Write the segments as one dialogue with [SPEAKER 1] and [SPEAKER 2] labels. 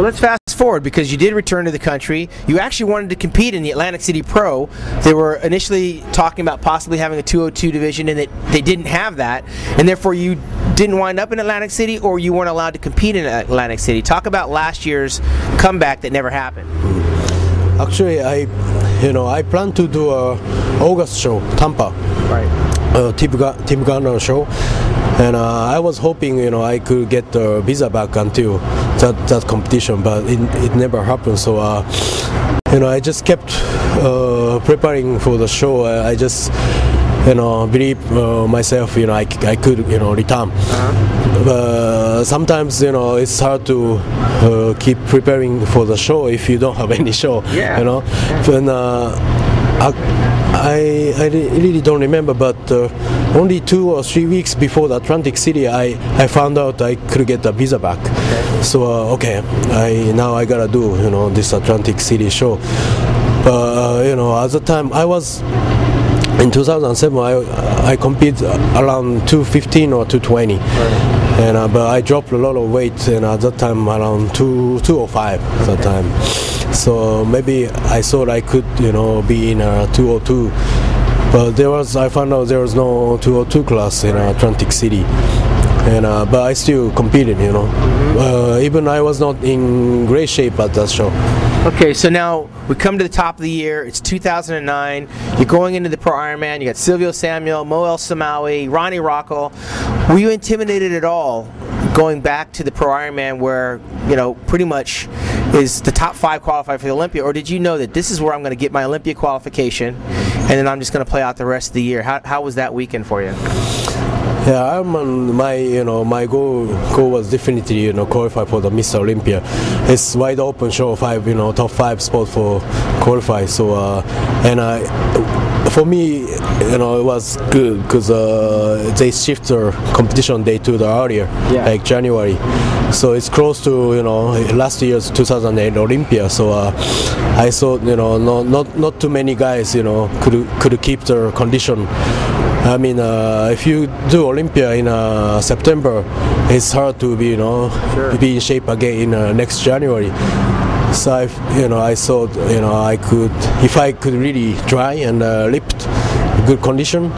[SPEAKER 1] Well, let's fast forward, because you did return to the country. You actually wanted to compete in the Atlantic City Pro. They were initially talking about possibly having a 202 division, and they didn't have that, and therefore you didn't wind up in Atlantic City, or you weren't allowed to compete in Atlantic City. Talk about last year's comeback that never happened.
[SPEAKER 2] Actually, I plan to do a August show, Tampa.
[SPEAKER 1] Right.
[SPEAKER 2] Team Gunner show, and I was hoping I could get the visa back until that competition, but it never happened. So I just kept preparing for the show. I just believe myself. I could return. But sometimes it's hard to keep preparing for the show if you don't have any show.
[SPEAKER 1] Yeah.
[SPEAKER 2] And I really don't remember, but only 2 or 3 weeks before the Atlantic City, I found out I could get the visa back. Okay. So now I gotta do this Atlantic City show. But at the time I was in 2007, I competed around 215 or 220. Right. And but I dropped a lot of weight, and at that time around 205 at that time. So maybe I thought I could be in a 202, but I found out there was no 202 class in Atlantic City, and but I still competed. Even I was not in great shape at that show.
[SPEAKER 1] Okay, so now we come to the top of the year. It's 2009. You're going into the Pro Ironman. You got Silvio Samuel, Moel Samawi, Ronnie Rockel. Were you intimidated at all going back to the Pro Ironman, where pretty much is the top 5 qualify for the Olympia, or did you know that this is where I'm going to get my Olympia qualification, and then I'm just going to play out the rest of the year? How was that weekend for you?
[SPEAKER 2] Yeah, my goal was definitely qualify for the Mr. Olympia. It's wide open show, top 5 spot for qualify. So for me, it was good because they shift their competition day to the earlier, like January. So it's close to last year's 2008 Olympia. So I thought not too many guys could keep their condition. I mean, if you do Olympia in September, it's hard to be be in shape again in next January. So I thought I could, if I could really try and lift good condition,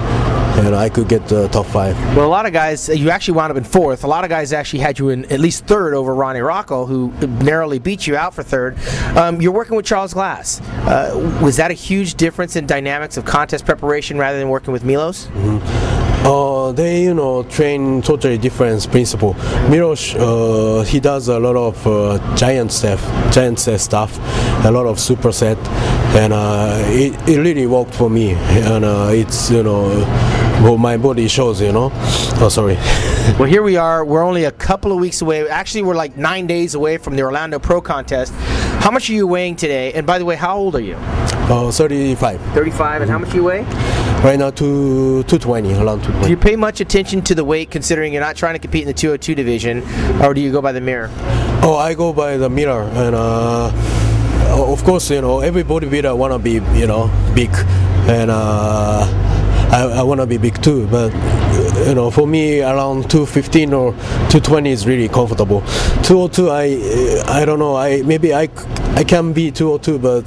[SPEAKER 2] and I could get the top 5.
[SPEAKER 1] Well, a lot of guys, you actually wound up in 4th. A lot of guys actually had you in at least 3rd over Ronnie Rockel, who narrowly beat you out for 3rd. You're working with Charles Glass. Was that a huge difference in dynamics of contest preparation rather than working with Milos?
[SPEAKER 2] Mm-hmm. They train totally different principle. Milos, he does a lot of giant stuff, a lot of superset, and it really worked for me, and it's well, my body shows, Oh, sorry.
[SPEAKER 1] Well, here we are. We're only a couple of weeks away. Actually, we're like 9 days away from the Orlando Pro Contest. How much are you weighing today? And by the way, how old are you?
[SPEAKER 2] 35.
[SPEAKER 1] 35, and how much do you weigh?
[SPEAKER 2] Right now, 220, around 220.
[SPEAKER 1] Do you pay much attention to the weight, considering you're not trying to compete in the 202 division, or do you go by the mirror?
[SPEAKER 2] Oh, I go by the mirror, and of course, every bodybuilder wanna be, big, and I wanna be big too. But for me, around 215 or 220 is really comfortable. 202, I don't know. Maybe I can be 202, but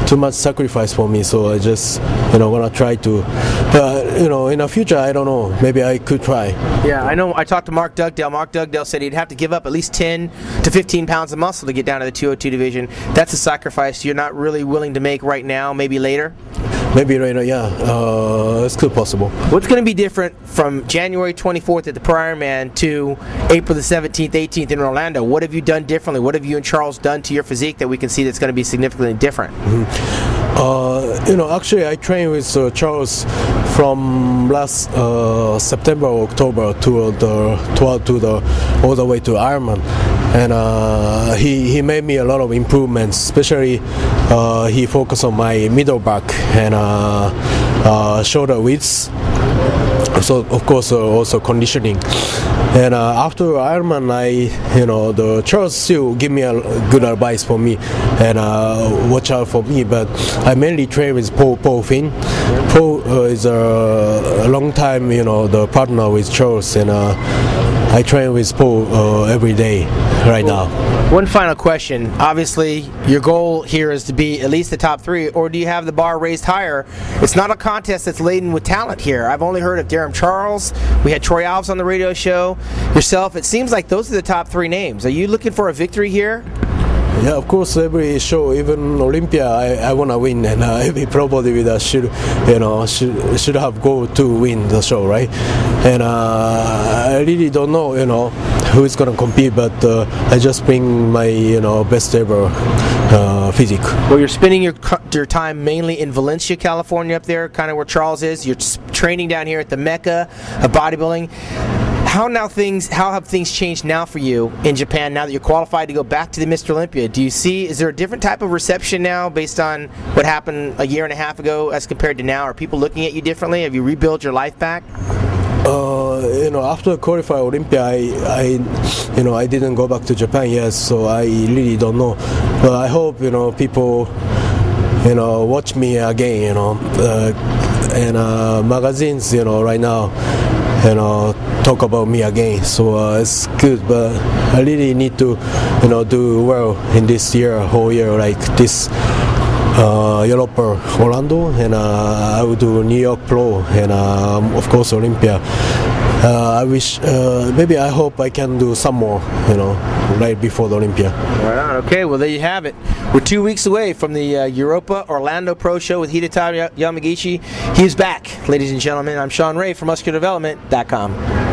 [SPEAKER 2] too much sacrifice for me. So I just wanna try to. But in the future, I don't know. Maybe I could try.
[SPEAKER 1] Yeah, I know. I talked to Mark Dugdale. Mark Dugdale said he'd have to give up at least 10 to 15 pounds of muscle to get down to the 202 division. That's a sacrifice you're not really willing to make right now. Maybe later.
[SPEAKER 2] Maybe right now, yeah. It's still possible.
[SPEAKER 1] What's going to be different from January 24th at the Pro Ironman to April the 17th, 18th in Orlando? What have you done differently? What have you and Charles done to your physique that we can see that's going to be significantly different?
[SPEAKER 2] Mm-hmm. Actually, I trained with Charles from last September or October all the way to Ironman, and he made me a lot of improvements. Especially, he focused on my middle back and shoulder widths. So of course also conditioning, and after Ironman, the Charles still give me a good advice for me and watch out for me. But I mainly train with Paul Finn. Paul is a long time the partner with Charles, and I train with Paul every day right now.
[SPEAKER 1] One final question. Obviously, your goal here is to be at least the top 3, or do you have the bar raised higher? It's not a contest that's laden with talent here. I've only heard of Darren Charles. We had Troy Alves on the radio show. Yourself, it seems like those are the top 3 names. Are you looking for a victory here?
[SPEAKER 2] Yeah, of course. Every show, even Olympia, I want to win, and every pro bodybuilder should have goal to win the show, right? And I really don't know, who is gonna compete, but I just bring my best ever physique.
[SPEAKER 1] Well, you're spending your time mainly in Valencia, California, up there, kind of where Charles is. You're training down here at the Mecca of bodybuilding. How have things changed now for you in Japan now that you're qualified to go back to the Mr. Olympia? Is there a different type of reception now based on what happened a year and a half ago as compared to now? Are people looking at you differently? Have you rebuilt your life back?
[SPEAKER 2] After qualify Olympia, I didn't go back to Japan yet, so I really don't know. But I hope people watch me again, and magazines right now talk about me again, so it's good. But I really need to do well in this whole year, like this Europa Orlando, and I will do New York Pro, and of course Olympia. I wish, I hope I can do some more, right before the Olympia.
[SPEAKER 1] Right on. Okay, well there you have it. We're 2 weeks away from the Europa Orlando Pro show with Hidetada Yamagishi. He's back, ladies and gentlemen. I'm Shawn Ray from MuscularDevelopment.com.